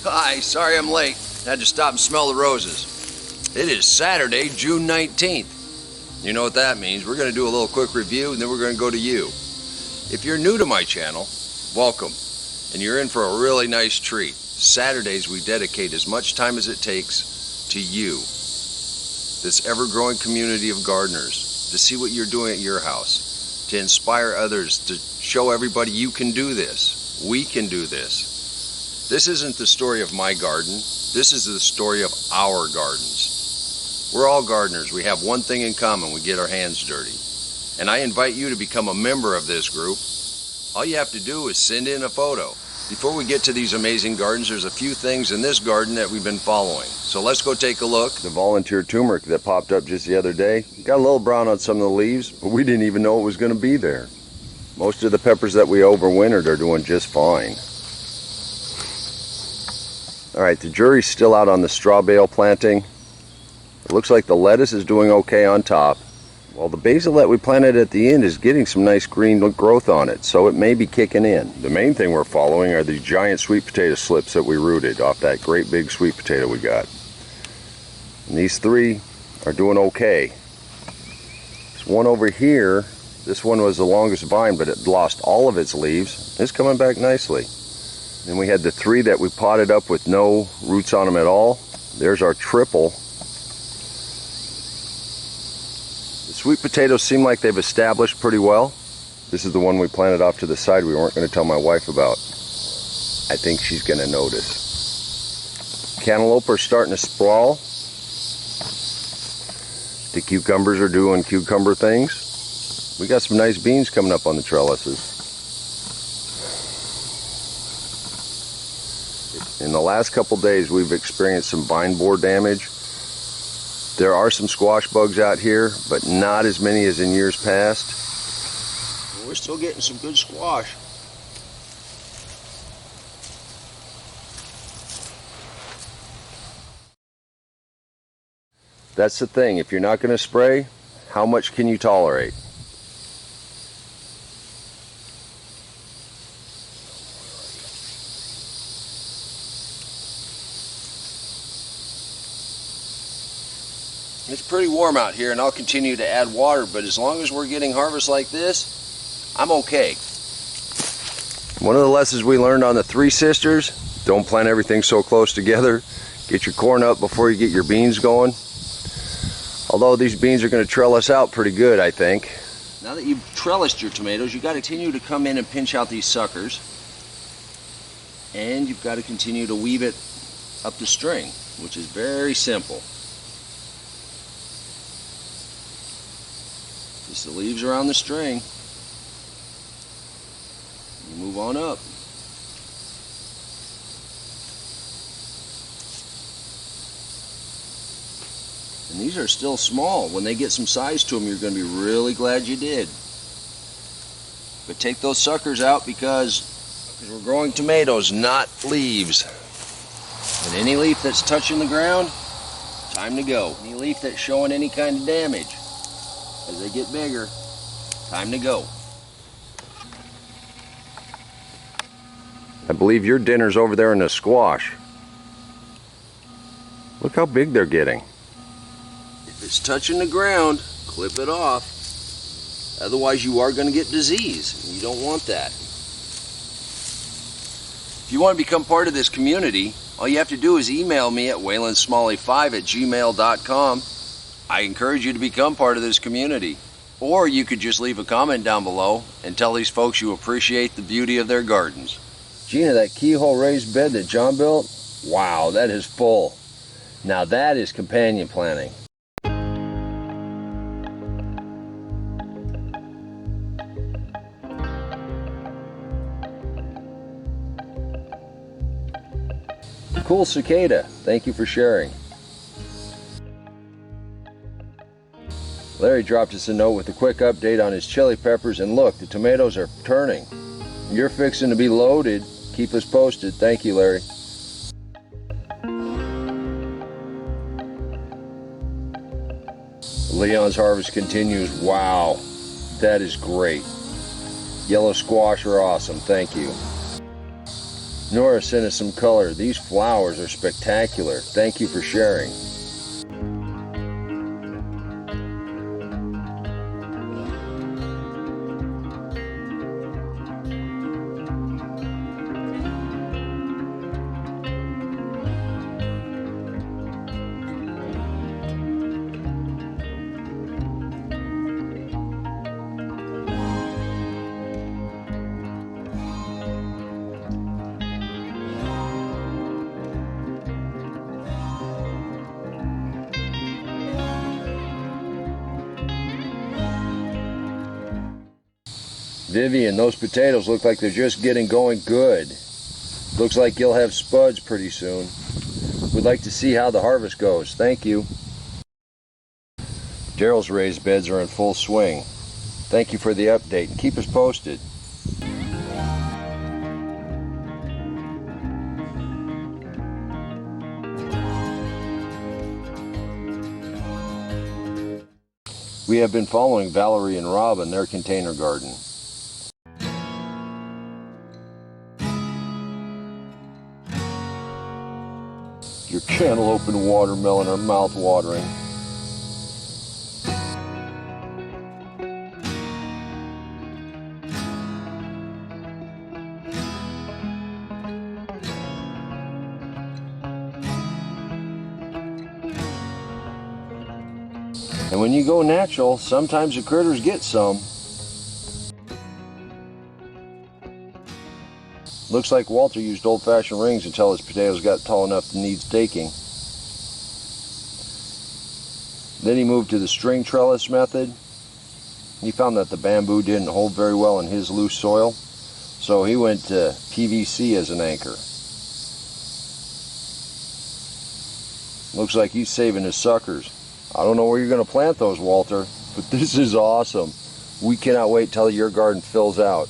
Hi, sorry I'm late. Had to stop and smell the roses. It is Saturday, June 19th. You know what that means. We're going to do a little quick review and then we're going to go to you. If you're new to my channel, welcome. And you're in for a really nice treat. Saturdays we dedicate as much time as it takes to you, this ever-growing community of gardeners, to see what you're doing at your house, to inspire others, to show everybody you can do this. We can do this. This isn't the story of my garden. This is the story of our gardens. We're all gardeners. We have one thing in common. We get our hands dirty. And I invite you to become a member of this group. All you have to do is send in a photo. Before we get to these amazing gardens, there's a few things in this garden that we've been following. So let's go take a look. The volunteer turmeric that popped up just the other day got a little brown on some of the leaves, but we didn't even know it was going to be there. Most of the peppers that we overwintered are doing just fine. Alright, the jury's still out on the straw bale planting. It looks like the lettuce is doing okay on top. Well, the basil that we planted at the end is getting some nice green growth on it, so it may be kicking in. The main thing we're following are the giant sweet potato slips that we rooted off that great big sweet potato we got. And these three are doing okay. There's one over here. This one was the longest vine, but it lost all of its leaves. It's coming back nicely. Then we had the three that we potted up with no roots on them at all. There's our triple. Sweet potatoes seem like they've established pretty well. This is the one we planted off to the side we weren't going to tell my wife about. I think she's going to notice. Cantaloupe are starting to sprawl. The cucumbers are doing cucumber things. We got some nice beans coming up on the trellises. In the last couple days we've experienced some vine borer damage. There are some squash bugs out here, but not as many as in years past. We're still getting some good squash. That's the thing. If you're not going to spray, how much can you tolerate? It's pretty warm out here and I'll continue to add water, but as long as we're getting harvests like this, I'm okay. One of the lessons we learned on the Three Sisters, don't plant everything so close together. Get your corn up before you get your beans going. Although these beans are going to trellis out pretty good, I think. Now that you've trellised your tomatoes, you've got to continue to come in and pinch out these suckers. And you've got to continue to weave it up the string, which is very simple. Just the leaves around the string. You move on up. And these are still small. When they get some size to them, you're going to be really glad you did. But take those suckers out because we're growing tomatoes, not leaves. And any leaf that's touching the ground, time to go. Any leaf that's showing any kind of damage, as they get bigger, time to go. I believe your dinner's over there in the squash. Look how big they're getting. If it's touching the ground, clip it off. Otherwise you are going to get disease. You don't want that. If you want to become part of this community, all you have to do is email me at waylandsmalley5@gmail.com. I encourage you to become part of this community. Or you could just leave a comment down below and tell these folks you appreciate the beauty of their gardens. Gina, that keyhole raised bed that John built, wow, that is full. Now that is companion planting. Cool cicada, thank you for sharing. Larry dropped us a note with a quick update on his chili peppers, and look, the tomatoes are turning. You're fixing to be loaded. Keep us posted. Thank you, Larry. Leon's harvest continues. Wow, that is great. Yellow squash are awesome. Thank you. Nora sent us some color. These flowers are spectacular. Thank you for sharing. Vivian, those potatoes look like they're just getting going good. Looks like you'll have spuds pretty soon. We'd like to see how the harvest goes. Thank you. Daryl's raised beds are in full swing. Thank you for the update and keep us posted. We have been following Valerie and Rob in their container garden. Your cantaloupe and watermelon are mouth-watering. And when you go natural, sometimes the critters get some. Looks like Walter used old-fashioned rings until his potatoes got tall enough to need staking. Then he moved to the string trellis method. He found that the bamboo didn't hold very well in his loose soil, so he went to PVC as an anchor. Looks like he's saving his suckers. I don't know where you're going to plant those, Walter, but this is awesome. We cannot wait till your garden fills out.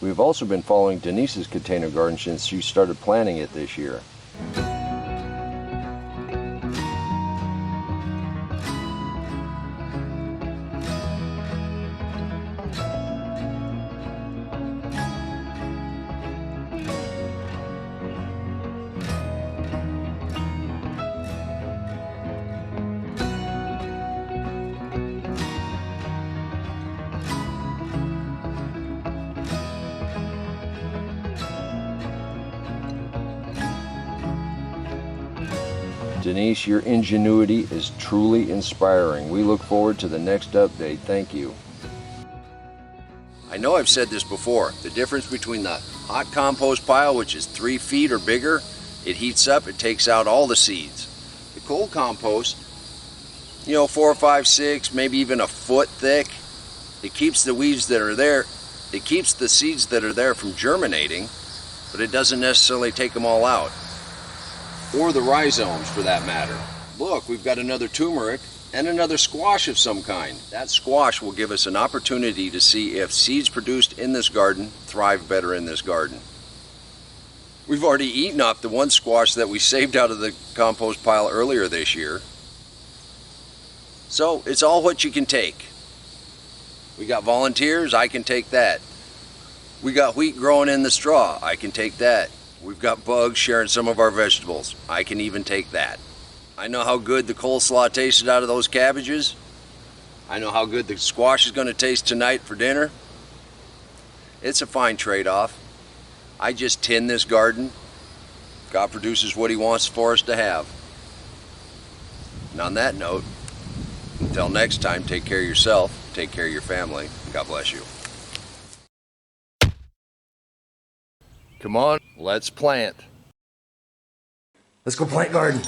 We've also been following Denise's container garden since she started planting it this year. Denise, your ingenuity is truly inspiring. We look forward to the next update. Thank you. I know I've said this before. The difference between the hot compost pile, which is 3 feet or bigger, it heats up, it takes out all the seeds. The cold compost, 4, 5, 6, maybe even a foot thick, it keeps the weeds that are there, it keeps the seeds that are there from germinating, but it doesn't necessarily take them all out. Or the rhizomes for that matter. Look, we've got another turmeric and another squash of some kind. That squash will give us an opportunity to see if seeds produced in this garden thrive better in this garden. We've already eaten up the one squash that we saved out of the compost pile earlier this year. So it's all what you can take. We got volunteers, I can take that. We got wheat growing in the straw, I can take that. We've got bugs sharing some of our vegetables. I can even take that. I know how good the coleslaw tasted out of those cabbages. I know how good the squash is going to taste tonight for dinner. It's a fine trade-off. I just tend this garden. God produces what He wants for us to have. And on that note, until next time, take care of yourself, take care of your family, and God bless you. Come on, let's plant. Let's go plant garden.